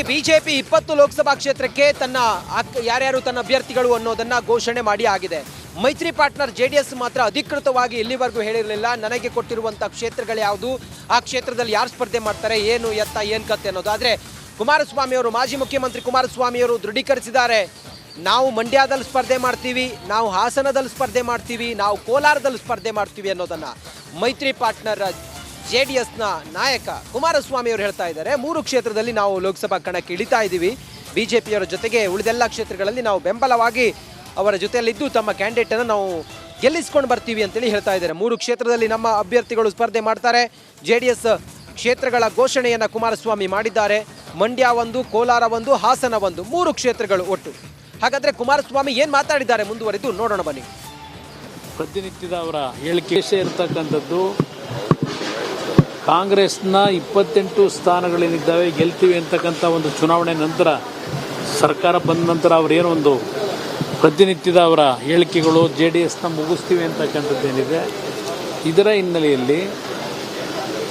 BJP 20 Lok Sabha ಕ್ಷೇತ್ರಕ್ಕೆ ತನ್ನ ಯಾರ್ಯಾರು ತನ್ನ ಅಭ್ಯರ್ಥಿಗಳು ಅನ್ನೋದನ್ನ ಘೋಷಣೆ ಮಾಡಿ ಆಗಿದೆ. ಮೈತ್ರಿ ಪಾರ್ಟ್ನರ್ ಜೆಡಿಎಸ್ ಮಾತ್ರ ಅಧಿಕೃತವಾಗಿ ಇಲ್ಲಿವರೆಗೂ ಹೇಳಿರಲಿಲ್ಲ ನನಗೆ ಕೊಟ್ಟಿರುವಂತ ಕ್ಷೇತ್ರಗಳು ಯಾವುದು, ಆ ಕ್ಷೇತ್ರದಲ್ಲಿ ಯಾರು ಸ್ಪರ್ಧೆ ಮಾಡ್ತಾರೆ, ಏನು ಎತ್ತ ಏನು ಕತೆ ಅನ್ನೋದು. ಆದರೆ ಕುಮಾರಸ್ವಾಮಿ ಅವರು, ಮಾಜಿ ಮುಖ್ಯಮಂತ್ರಿ ಕುಮಾರಸ್ವಾಮಿ ಅವರು ದೃಢೀಕರಿಸಿದ್ದಾರೆ, ನಾವು ಮಂಡ್ಯದಲ್ಲಿ ಸ್ಪರ್ಧೆ ಮಾಡ್ತೀವಿ, ನಾವು ಹಾಸನದಲ್ಲಿ ಸ್ಪರ್ಧೆ ಮಾಡ್ತೀವಿ, ನಾವು ಕೋಲಾರದಲ್ಲಿ ಸ್ಪರ್ಧೆ ಮಾಡ್ತೀವಿ ಅನ್ನೋದನ್ನ ಮೈತ್ರಿ ಪಾರ್ಟ್ನರ್ ಜೆಡಿಎಸ್ನ ನಾಯಕ ಕುಮಾರಸ್ವಾಮಿ ಅವರು ಹೇಳ್ತಾ ಇದ್ದಾರೆ. 3 ಕ್ಷೇತ್ರದಲ್ಲಿ ನಾವು ಲೋಕಸಭಾ ಕಣಕ್ಕೆ ಇಳಿತಾ ಇದ್ದೀವಿ, ಬಿಜೆಪಿಯವರ ಜೊತೆಗೆ ಉಳಿದೆಲ್ಲ ಕ್ಷೇತ್ರಗಳಲ್ಲಿ ನಾವು ಬೆಂಬಲವಾಗಿ ಅವರ ಜೊತೆಯಲ್ಲಿದ್ದು ತಮ್ಮ ಕ್ಯಾಂಡಿಡೇಟನ್ನು ನಾವು ಗೆಲ್ಲಿಸ್ಕೊಂಡು ಬರ್ತೀವಿ ಅಂತೇಳಿ ಹೇಳ್ತಾ ಇದ್ದಾರೆ. 3 ಕ್ಷೇತ್ರದಲ್ಲಿ ನಮ್ಮ ಅಭ್ಯರ್ಥಿಗಳು ಸ್ಪರ್ಧೆ ಮಾಡ್ತಾರೆ. ಜೆಡಿಎಸ್ ಕ್ಷೇತ್ರಗಳ ಘೋಷಣೆಯನ್ನು ಕುಮಾರಸ್ವಾಮಿ ಮಾಡಿದ್ದಾರೆ. ಮಂಡ್ಯ 1, ಕೋಲಾರ 1, ಹಾಸನ 1, 3 ಕ್ಷೇತ್ರಗಳು ಒಟ್ಟು. ಹಾಗಾದರೆ ಕುಮಾರಸ್ವಾಮಿ ಏನು ಮಾತಾಡಿದ್ದಾರೆ ಮುಂದುವರಿದು ನೋಡೋಣ ಬನ್ನಿ. ಪ್ರತಿನಿತ್ಯದ ಅವರ ಹೇಳಿಕೆ ಇರ್ತಕ್ಕಂಥದ್ದು ಕಾಂಗ್ರೆಸ್ನ 28 ಸ್ಥಾನಗಳೇನಿದ್ದಾವೆ ಗೆಲ್ತೀವಿ ಅಂತಕ್ಕಂಥ ಒಂದು ಚುನಾವಣೆ ನಂತರ ಸರ್ಕಾರ ಬಂದ ನಂತರ ಅವರೇನೋ ಒಂದು ಪ್ರತಿನಿತ್ಯದ ಅವರ ಹೇಳಿಕೆಗಳು JDSನ ಮುಗಿಸ್ತೀವಿ ಅಂತಕ್ಕಂಥದ್ದೇನಿದೆ, ಇದರ ಹಿನ್ನೆಲೆಯಲ್ಲಿ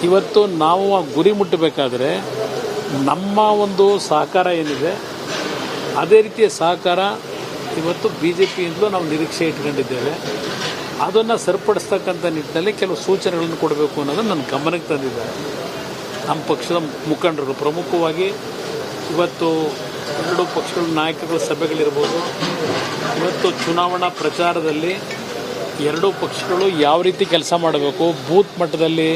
ಇವತ್ತು ನಾವು ಗುರಿ ಮುಟ್ಟಬೇಕಾದ್ರೆ ನಮ್ಮ ಒಂದು ಸಹಕಾರ ಏನಿದೆ ಅದೇ ರೀತಿಯ ಸಹಕಾರ ಇವತ್ತು BJPಯಿಂದಲೂ ನಾವು ನಿರೀಕ್ಷೆ ಇಟ್ಕೊಂಡಿದ್ದೇವೆ. ಅದನ್ನು ಸರಿಪಡಿಸ್ತಕ್ಕಂಥ ನಿಟ್ಟಿನಲ್ಲಿ ಕೆಲವು ಸೂಚನೆಗಳನ್ನು ಕೊಡಬೇಕು ಅನ್ನೋದನ್ನು ನನ್ನ ಗಮನಕ್ಕೆ ತಂದಿದ್ದಾರೆ ನಮ್ಮ ಪಕ್ಷದ ಮುಖಂಡರು. ಪ್ರಮುಖವಾಗಿ ಇವತ್ತು 2 ಪಕ್ಷಗಳ ನಾಯಕರುಗಳ ಸಭೆಗಳಿರ್ಬೋದು, ಇವತ್ತು ಚುನಾವಣಾ ಪ್ರಚಾರದಲ್ಲಿ 2 ಪಕ್ಷಗಳು ಯಾವ ರೀತಿ ಕೆಲಸ ಮಾಡಬೇಕು, ಬೂತ್ ಮಟ್ಟದಲ್ಲಿ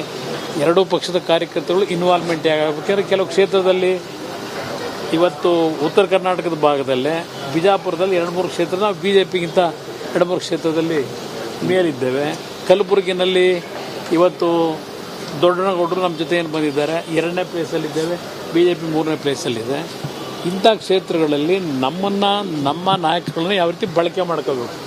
2 ಪಕ್ಷದ ಕಾರ್ಯಕರ್ತರು ಇನ್ವಾಲ್ವ್ಮೆಂಟ್ ಆಗಬೇಕಾದ್ರೆ ಕೆಲವು ಕ್ಷೇತ್ರದಲ್ಲಿ ಇವತ್ತು ಉತ್ತರ ಕರ್ನಾಟಕದ ಭಾಗದಲ್ಲೇ ಬಿಜಾಪುರದಲ್ಲಿ 2-3 ಕ್ಷೇತ್ರ ನಾವು BJPಗಿಂತ 2-3 ಕ್ಷೇತ್ರದಲ್ಲಿ ಮೇಲಿದ್ದೇವೆ. ಕಲಬುರಗಿನಲ್ಲಿ ಇವತ್ತು ದೊಡ್ಡನಗೌಡರು ನಮ್ಮ ಜೊತೆ ಏನು ಬಂದಿದ್ದಾರೆ, 2ನೇ ಪ್ಲೇಸಲ್ಲಿದ್ದೇವೆ, BJP 3ನೇ ಪ್ಲೇಸಲ್ಲಿದೆ. ಇಂಥ ಕ್ಷೇತ್ರಗಳಲ್ಲಿ ನಮ್ಮ ನಾಯಕರುಗಳನ್ನ ಯಾವ ರೀತಿ ಬಳಕೆ ಮಾಡ್ಕೋಬೇಕು,